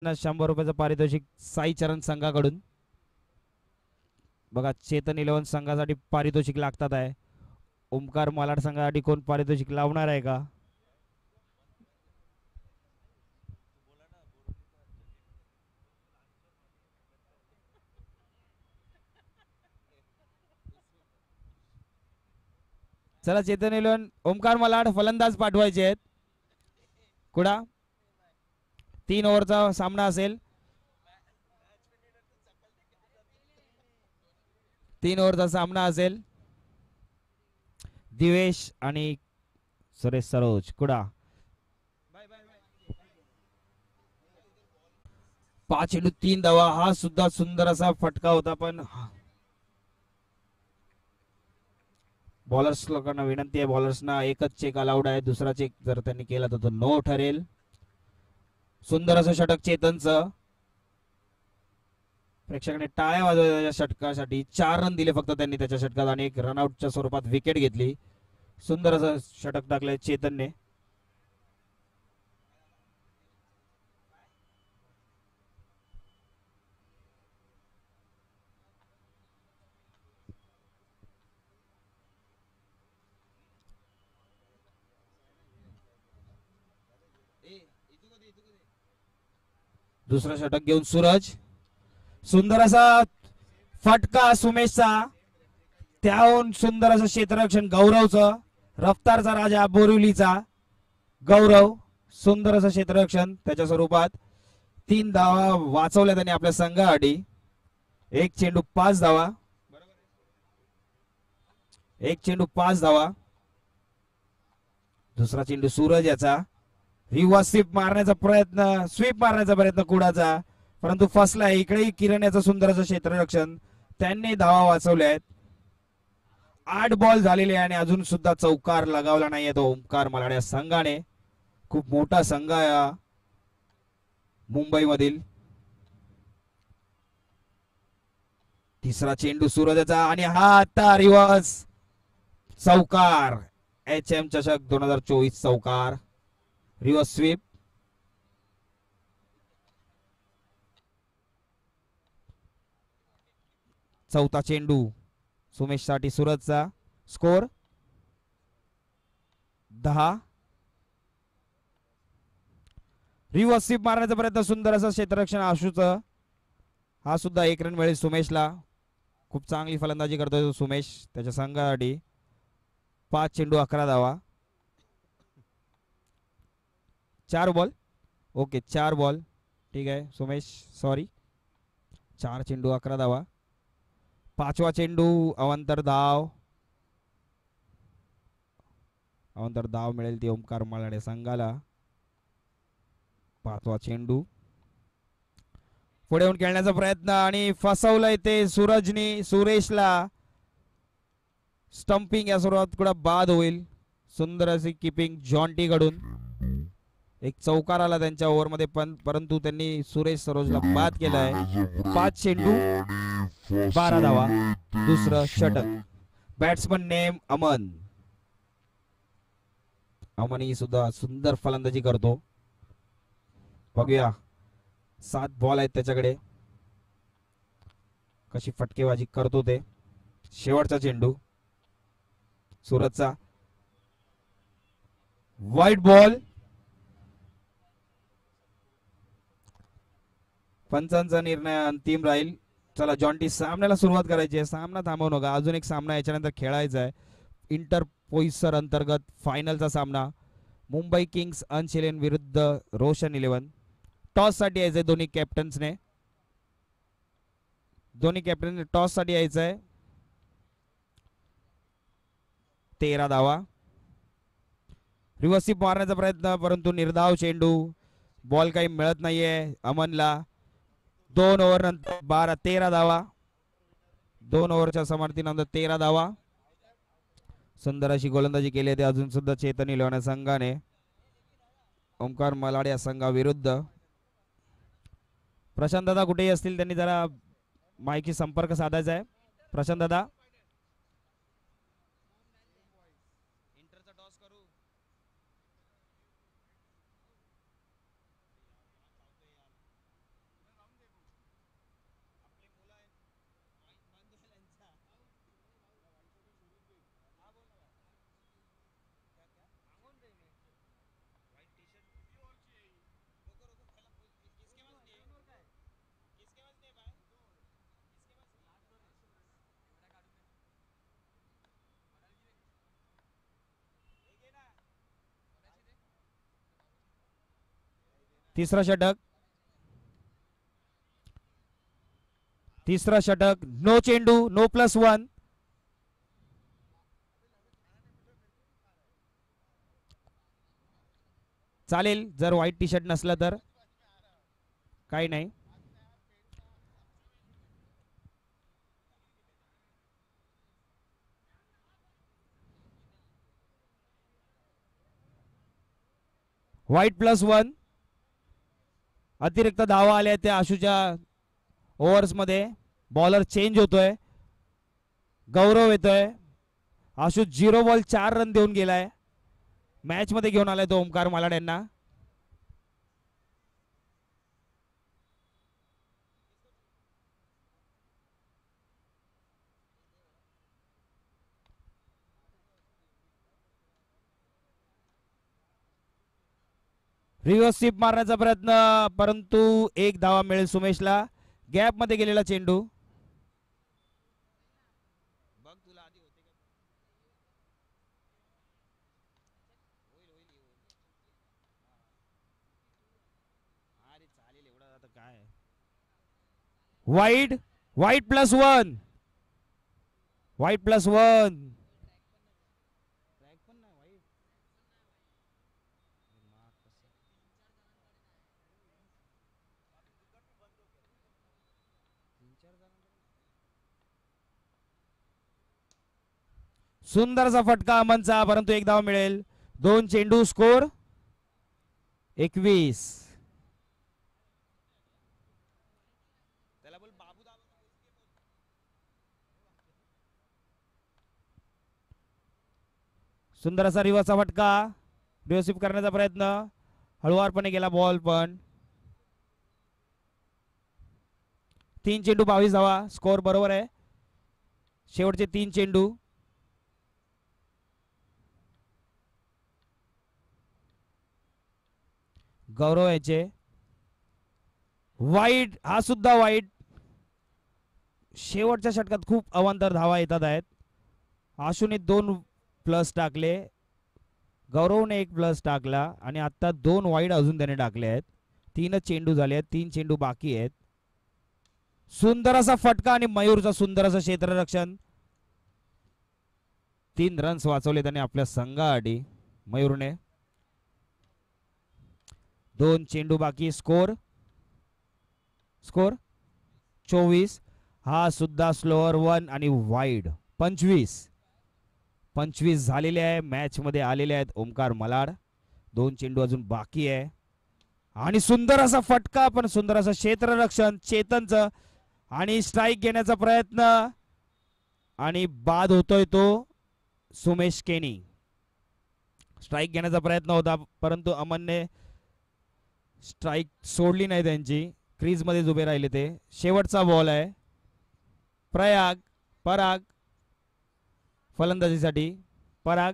100 रुपयाचं पारितोषिक साई चरण संघाकडून. बघा चेतन 11 संघासाठी पारितोषिक लागतात आहे. ओमकार मालाड संघासाठी कोण पारितोषिक लावणार आहे का? चला चेतन 11 ओमकार मालाड फलंदाज पाठवायचे आहेत. कुडा 3 ओव्हरचा सामना असेल. 3 ओव्हरचा सामना असेल. दिवेश आणि सुरेश सरोज कुडा 5-3 धावा. हा सुद्धा सुंदर असा फटका होता, पण बॉलर्स लोकांना विनंती आहे, बॉलर्सना एकच चेक अलाउड आहे. दुसरा चेक जर त्यांनी केला तर तो नो ठरेल. सुंदर असं षटक चेतनचं. प्रेक्षकांनी टाळ्या वाजवल्या त्याच्या षटकासाठी. 4 रन दिले फक्त त्यांनी त्याच्या षटकात आणि एक रनआउटच्या स्वरूपात विकेट घेतली. सुंदर असं षटक टाकलंय चेतनने. दुसरं षटक घेऊन सूरज. सुंदर असा फटका सुमेशचा. त्याहून सुंदर असं क्षेत्ररक्षण गौरवचं. रफ्तारचा राजा बोरिवलीचा गौरव. सुंदर असं क्षेत्ररक्षण त्याच्या स्वरूपात. 3 धावा वाचवल्या त्यांनी आपल्या संघासाठी. एक चेंडू 5 धावा. एक चेंडू 5 धावा. दुसरा चेंडू सूरज याचा. रिव्हर्स स्वीप मारण्याचा प्रयत्न कुडाचा, परंतु फसलाय. इकडेही किरण याचं सुंदर असं क्षेत्ररक्षण. त्यांनी धावा वाचवल्या आहेत. 8 बॉल झालेले आणि अजून सुद्धा चौकार लगावला नाहीये तो ओमकार मालाड या संघाने. खूप मोठा संघ आहे मुंबईमधील. तिसरा चेंडू सूरजचा आणि हा आता रिव्हर्स चौकार. HM चषक 2024 चौकार. Reverse sweep. चौथा चेंडू सुमेश साठी सूरजचा. स्कोर 10. रिव्हर्स स्वीप मारण्याचा प्रयत्न. सुंदर असं क्षेत्ररक्षण आशूचं. हा सुद्धा 1 रन मिळेल सुमेशला. खूप चांगली फलंदाजी करतोय सुमेश त्याच्या संघासाठी. 5 चेंडू 11 धावा. 4 बॉल. Okay 4 ball. ठीक आहे सुमेश, सॉरी. 4 चेंडू 11 धावा. 5वा चेंडू अवंतर धाव. अवंतर धाव मिळेल ती ओमकार मालाड संघाला. 5वा चेंडू. पुढे येऊन खेळण्याचा प्रयत्न आणि फसवलंय ते सूरजनी सुरेशला. स्टंपिंग या स्वरूपात कुठं बाद होईल. सुंदर अशी किपिंग जॉन्टी कडून. एक चौकार आला त्यांच्या ओव्हरमध्ये, पण परंतु त्यांनी सुरेश सरोजला बाद केलाय. 5 चेंडू 12 धावा. दुसरं षटक. Batsman name Aman. अमन ही सुद्धा सुंदर फलंदाजी करतो. बघूया 7 बॉल आहेत त्याच्याकडे, कशी फटकेबाजी करतो ते. शेवटचा चेंडू सूरजचा. White ball. पंचांचा निर्णय अंतिम राहील. चला जॉन्टी, सामन्याला सुरुवात करायची आहे. सामना थांबवू नका. अजून एक सामना याच्यानंतर खेळायचा आहे. इंटर पोईसर अंतर्गत फायनलचा सामना. मुंबई किंग्स अनशिलेन विरुद्ध रोशन 11. टॉस साठी यायचंय दोन्ही कॅप्टन्सने. दोन्ही कॅप्टनने टॉस साठी यायचंय. 13 धावा. रिव्हर्स स्वीप मारण्याचा प्रयत्न, परंतु निर्धाव चेंडू. बॉल काही मिळत नाहीये अमनला. 2 ओव्हर नंतर 13 धावा. 2 ओव्हरच्या समाप्तीनंतर 13 धावा. सुंदर अशी गोलंदाजी केली आहे अजून सुद्धा चेतन 11 संघाने ओमकार मालाड या संघाविरुद्ध. प्रशांत दादा कुठेही असतील त्यांनी जरा माहिती संपर्क साधायचा आहे. प्रशांत दादा. तिसरा षटक, तिसरा षटक, नो चेंडू, नो +1. चालेल जर व्हाईट टी शर्ट नसला तर काही नाही. व्हाईट +1. अतिरिक्त धावा आल्या त्या आशूच्या ओव्हर्स मध्ये. बॉलर चेंज होतोय, गौरव येतोय. आशू 0 बॉल 4 रन देऊन गेलाय. मॅच मध्ये घेऊन आलाय तो ओमकार मालाड यांना. रिव्हर्स स्वीप मारण्याचा प्रयत्न, परंतु एक धावा मिळेल सुमेशला. गॅप मध्ये गेलेला चेंडू. Wide, white +1, white +1. सुंदरसा फटका अमनचा, परंतु एक धाव मिळेल. 2 चेंडू, स्कोर 21. सुंदर असा रिव्हर्सचा फटका, रिव्हर्स करण्याचा प्रयत्न, हळुवारपणे गेला बॉल. पण 3 चेंडू 22 धावा, स्कोर बरोबर आहे. शेवटचे 3 चेंडू. गौरव याचे वाईट, हा सुद्धा वाईट. शेवटच्या षटकात खूप अवांतर धावा येतात आहेत. आशूने 2 प्लस टाकले, गौरवने 1 प्लस टाकला आणि आता 2 वाईड अजून त्याने टाकले आहेत. 3 चेंडू झाले आहेत, 3 चेंडू बाकी आहेत. सुंदर असा फटका आणि मयूरचा सुंदर असं क्षेत्ररक्षण. 3 रन्स वाचवले त्याने आपल्या संघासाठी मयूरने. 2 चेंडू बाकी, स्कोर 24. हा सुद्धा स्लोअर 1 आणि वाईड. 25 झालेले आहे. मॅच मध्ये आलेले आहेत ओमकार मलाड. 2 चेंडू अजून बाकी आहे. आणि सुंदर असा फटका, पण सुंदर असं क्षेत्ररक्षण चेतनचं. आणि स्ट्राईक घेण्याचा प्रयत्न आणि बाद होतोय तो सुमेश केनी. स्ट्राईक घेण्याचा प्रयत्न होता, परंतु अमनने स्ट्राईक सोडली नाही त्यांची. क्रीज मध्ये उभे राहिले ते. शेवटचा बॉल आहे पराग फलंदाजीसाठी. पराग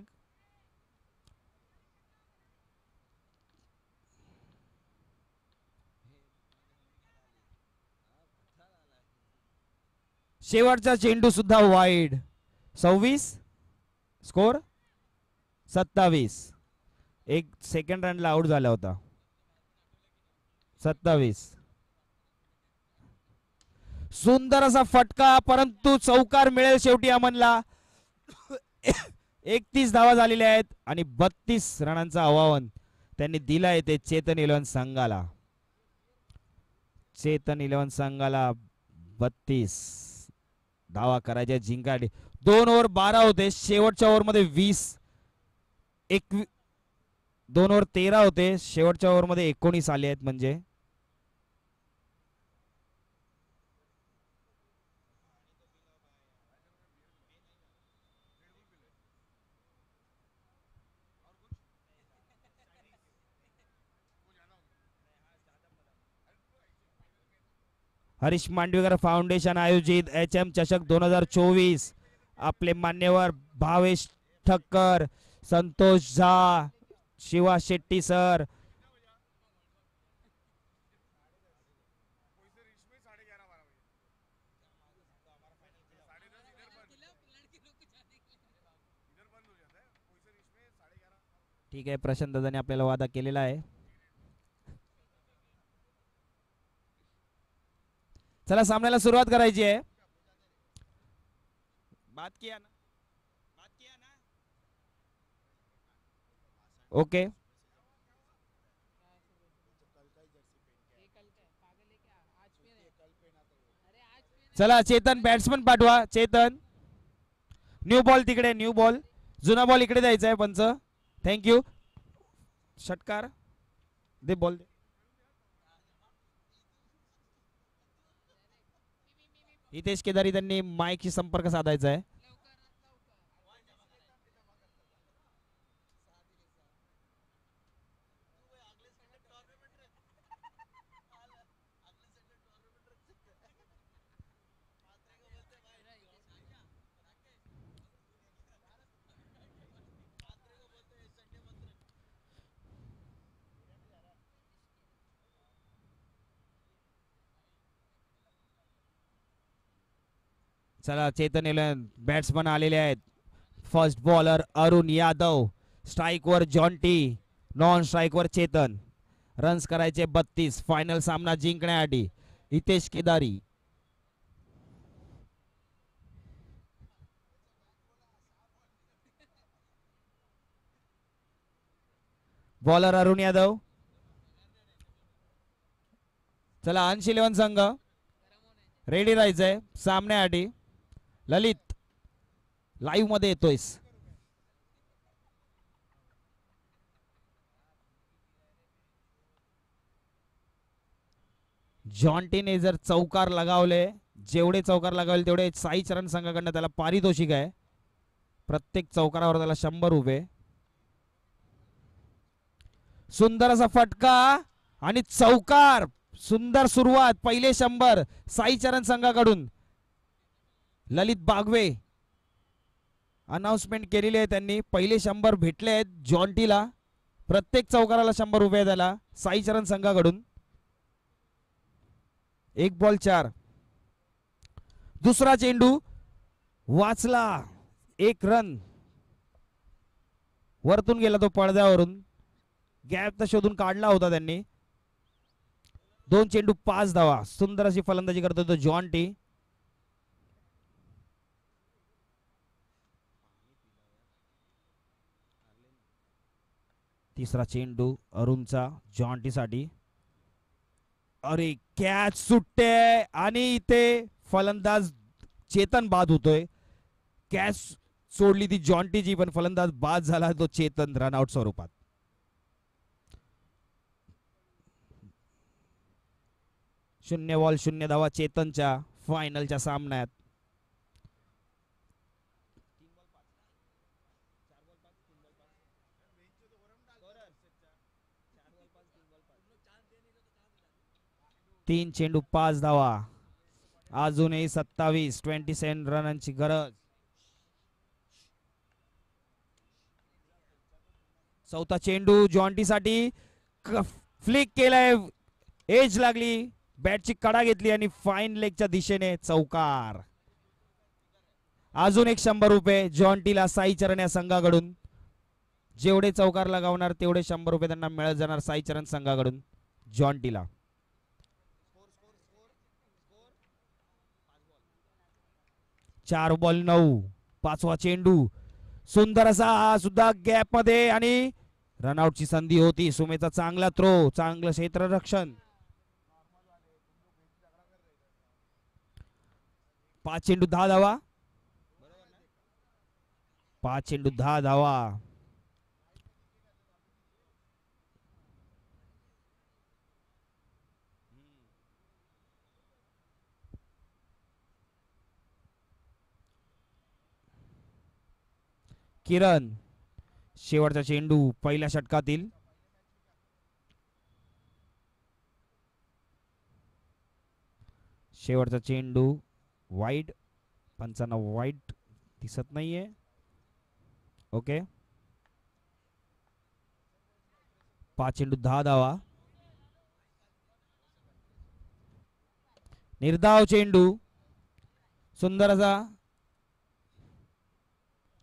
शेवटचा चेंडू सुद्धा वाईड. 26, स्कोर 27. एक सेकंड रनला आउट झाला होता. 27. सुंदर असा फटका, परंतु चौकार मिळेल शेवटी अमनला. 31 धावा झालेल्या आहेत आणि 32 रनांचा आव्हान त्यांनी दिलाय ते चेतन 11 संघाला. चेतन 11 संघाला 32 धावा करायच्या जिंकायचे. 2 ओव्हर 12 होते. शेवटच्या ओव्हर मध्ये 20, 2 ओव्हर 13 होते. शेवटच्या ओव्हर मध्ये 19 आले आहेत. म्हणजे हरीश मांडवेकर फाउंडेशन आयोजित HM चषक 2024. आपले मान्यवर भावेश ठक्कर, संतोष झा, शिवा शेट्टी सर, ठीक आहे. प्रशांत दादाने आपल्याला वादा केलेला आहे. चला सामन्याला सुरुवात करायची आहे. बात किया ना, बात किया ना. ओके. चला चेतन बॅट्समन पाठवा. चेतन न्यू बॉल तिकडे, न्यू बॉल. जुना बॉल इकडे द्यायचा आहे पंच. थँक्यू. षटकार दे, बॉल दे. हितेश केदारी त्यांनी माईकशी संपर्क साधायचा आहे. चला चेतन एलन बॅट्समन आलेले आहेत. First bowler Arun Yadav, strike वर जॉन्टी, नॉन स्ट्राइक वर चेतन. रन्स करायचे 32. फायनल सामना जिंकण्यासाठी हितेश केदारी. बॉलर अरुण यादव. चला अंश 11 संघ रेडी राहायचंय सामन्यासाठी. ललित लाईव्ह मध्ये येतोयस. जॉन्टीने जर चौकार लगावले, जेवढे चौकार लगावले तेवढे साई चरण संघाकडनं त्याला पारितोषिक आहे. प्रत्येक चौकारावर त्याला 100 रुपये. सुंदर असा फटका आणि चौकार. सुंदर सुरुवात. पहिले 100 साई चरण संघाकडून. ललित बागवे अनाउन्समेंट केलेली आहे त्यांनी. पहिले 100 भेटले आहेत जॉन्टीला. प्रत्येक चौकाराला 100 रुपये त्याला साई चरण संघाकडून. 1 बॉल 4. दुसरा चेंडू वाचला. 1 रन. वरतून गेला तो पडद्यावरून. गॅप तर शोधून काढला होता त्यांनी. 2 चेंडू 5 धावा. सुंदर अशी फलंदाजी करतो तो जॉन्टी. तिसरा चेंडू अरुणचा जॉन्टीसाठी. अरे कॅच सुटते आणि इथे फलंदाज चेतन बाद होतोय. कॅच सोडली ती जॉन्टीची, पण फलंदाज बाद झाला तो चेतन रनआउट स्वरूपात. शून्य बॉल 0 धावा चेतनच्या फायनलच्या सामन्यात. तीन चेंडू 5 धावा. अजूनही 27 रनांची गरज. चौथा चेंडू जॉन्टीसाठी. फ्लिक केलाय, एज लागली, बॅटची कडा घेतली आणि फाईन लेगच्या दिशेने चौकार. अजून एक 100 रुपये जॉन्टीला साई चरण या संघाकडून. जेवढे चौकार लगावणार तेवढे 100 रुपये त्यांना मिळत जाणार साई चरण संघाकडून जॉन्टीला. 4 बॉल 9. 5वा चेंडू. सुंदर असा हा सुद्धा गॅप मध्ये आणि रनआउटची संधी होती. सुमेचा चांगला थ्रो, चांगलं क्षेत्ररक्षण. 5 चेंडू 10 धावा. 5 चेंडू 10 धावा. किरण शेवटचा चेंडू पहिल्या षटकातील. शेवटचा चेंडू वाईड. पंचांना वाईड दिसत नाहीये. ओके. 5 चेंडू 10 धावा. निर्धाव चेंडू. सुंदर असा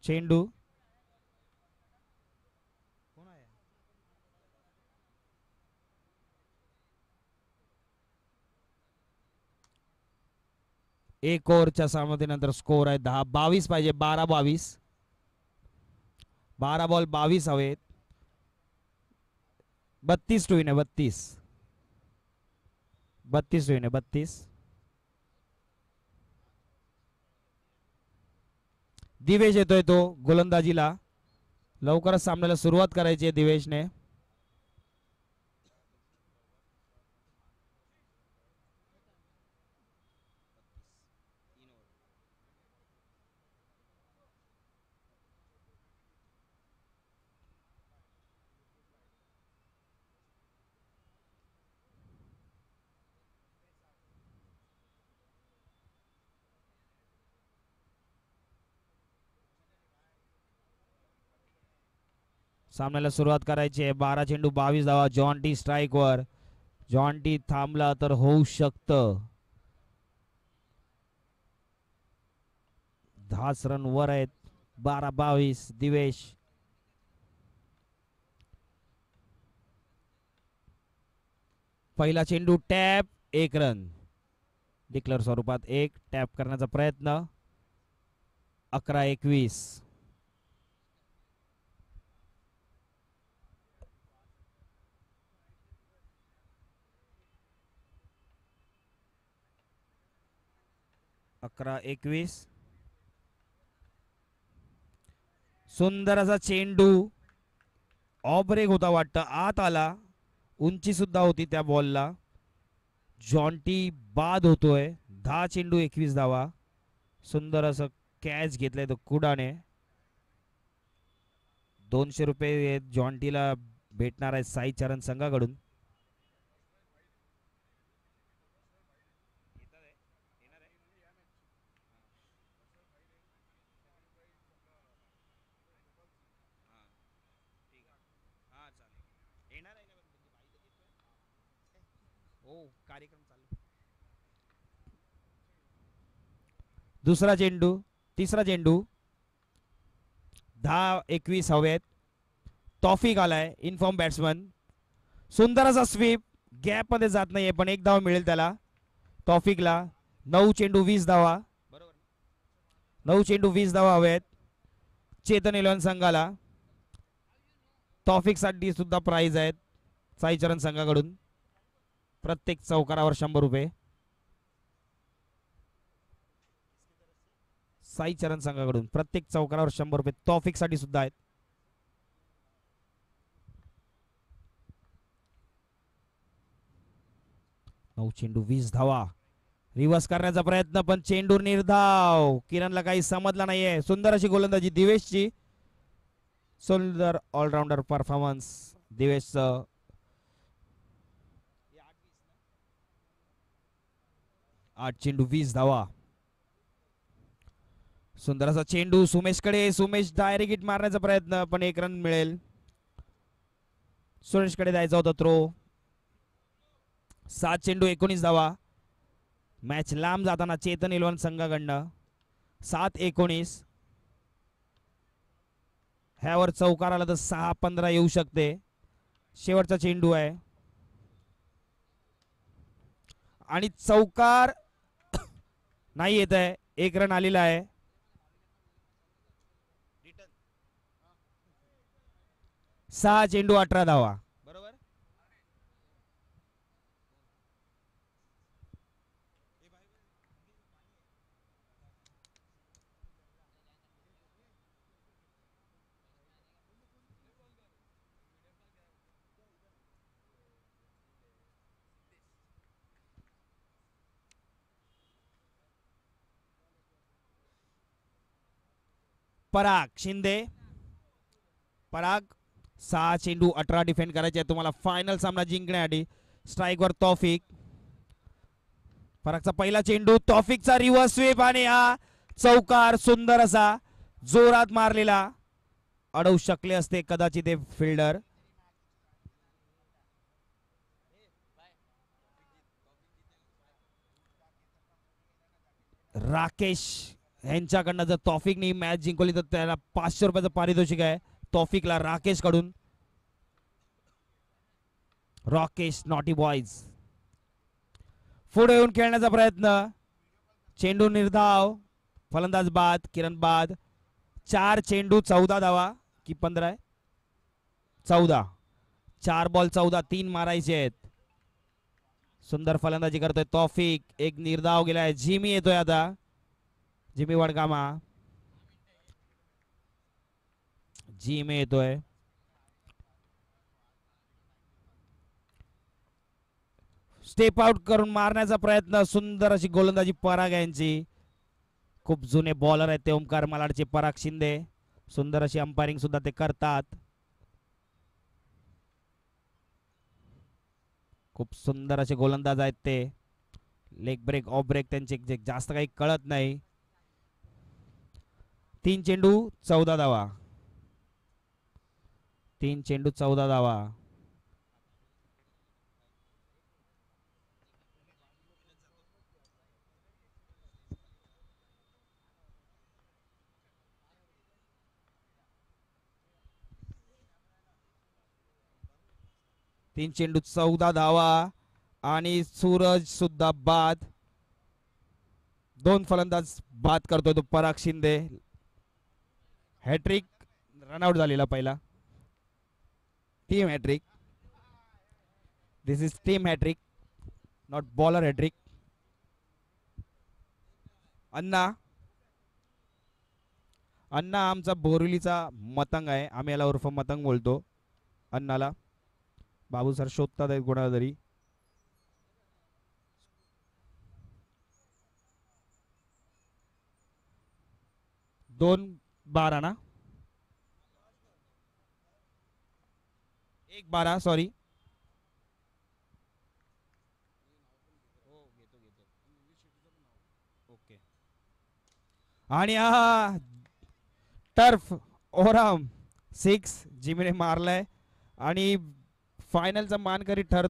चेंडू. एक ओव्हरच्या समाप्तीनंतर स्कोर आहे 10-22 पाहिजे. 12-22. 12 बॉल 22 हवेत. 32 टू विने 32. 32 टू विने 32. दिवेश येतोय तो गोलंदाजीला. लवकरच सामन्याला सुरुवात करायची आहे दिवेशने. सामन्याला सुरुवात करायची आहे. 12 चेंडू 22 धावा. जॉन टी स्ट्राइक वर. जॉन टी थांबला तर होऊ शकतं. 10 रन वर आहेत. 12-22. दिवेश पहिला चेंडू टॅप. 1 रन. डिक्लेअर स्वरूपात 1 टॅप करण्याचा प्रयत्न. 11-21. सुंदर असा चेंडू. ऑफ ब्रेक होता वाटतं. आत आला. उंची सुद्धा होती त्या बॉलला. जॉन्टी बाद होतोय. 10 चेंडू 21 धावा. सुंदर असं कॅच घेतलंय तो कुडाने. 200 रुपये जॉन्टीला भेटणार आहे साई चरण संघाकडून. दुसरा चेंडू. तिसरा चेंडू. 10-21 हवेत. तौफिक आलाय इनफॉर्म बॅट्समन. सुंदर असा स्वीप. गॅप मध्ये जात नाहीये पण 1 धाव मिळेल त्याला तौफिकला. 9 चेंडू 20 धावा. 9 चेंडू 20 धावा हवेत चेतन 11 संघाला. तौफिक साठी सुद्धा प्राइज आहेत साईचरण संघाकडून. प्रत्येक चौकारावर 100 रुपये. साई चरण संघाकडून प्रत्येक चौकारावर 100 रुपये तौफिक साठी सुद्धा आहेत. नऊ चेंडू 20 धावा. रिव्हर्स करण्याचा प्रयत्न पण चेंडू निर्धाव. किरणला काही समजला नाहीये. सुंदर अशी गोलंदाजी दिवेशची. सुंदर ऑलराऊंडर परफॉर्मन्स दिवेशचं. 8 चेंडू 20 धावा. सुंदर असा चेंडू सुमेशकडे. सुमेश डायरेक्ट हिट मारण्याचा प्रयत्न पण 1 रन मिळेल. सुरेशकडे द्यायचा होता थ्रो. 7 चेंडू 19 धावा. मॅच लांब जाताना चेतन 11 संघाकडनं. 7-19. ह्यावर चौकार आला तर 6-15 येऊ शकते. शेवटचा चेंडू आहे आणि चौकार नाही येत आहे. 1 रन आलेला आहे. 6 चेंडू 18 धावा. बरोबर. पराग शिंदे. पराग 6 चेंडू 18 डिफेंड करायचे तुम्हाला फायनल सामना जिंकण्यासाठी. स्ट्राइकवर तौफिक. परागचा पहिला चेंडू. तौफिकचा रिव्हर्स स्वीप आणि हा चौकार सुंदर असा जोरात मारलेला. अडवू शकले असते कदाचित ते फिल्डर. राकेश यांच्याकडनं जर तौफिकने मॅच जिंकवली तर त्याला 500 रुपयाचं पारितोषिक आहे तौफिकला राकेश कडून. राकेश नॉटी बॉयज पुढे येऊन खेळण्याचा प्रयत्न. चेंडू निर्धाव, फलंदाज बाद, किरण बाद. 4 चेंडू 14 धावा की 15 आहे? 14. 4 बॉल 14, 3 मारायचे आहेत. सुंदर फलंदाजी करतोय तौफिक. एक निर्धाव गेलाय. जिमी येतोय आता, जिमी वडगामा. जिमी येतोय. स्टेप आउट करून मारण्याचा प्रयत्न. सुंदर अशी गोलंदाजी पराग यांची. खूप जुने बॉलर आहेत ते ओमकार मलाडचे पराग शिंदे. सुंदर अशी अंपायरिंग सुद्धा ते करतात. खूप सुंदर असे गोलंदाज आहेत ते. लेग ब्रेक ऑफ ब्रेक त्यांचे जास्त काही कळत नाही. 3 चेंडू 14 धावा. 3 चेंडू 14 धावा. तीन चेंडू 14 धावा आणि सूरज सुद्धा बाद. 2 फलंदाज बाद करतोय तो पराग शिंदे. हॅट्रिक. रनआउट झालेला पहिला. Team hat-trick. This is team hat-trick, not bowler hat-trick. अण्णा अण्णा आमचा बोरिवलीचा मतंग आहे. आम्ही याला उर्फ मतंग बोलतो. अण्णाला बाबू सर शोधतात आहेत कोणाला तरी. दोन 12 ना, 1-12 सॉरी. ओके. आणि हा टर्फ ओराम 6 जिमीने मारलाय आणि फायनलचा मानकरी ठरतो.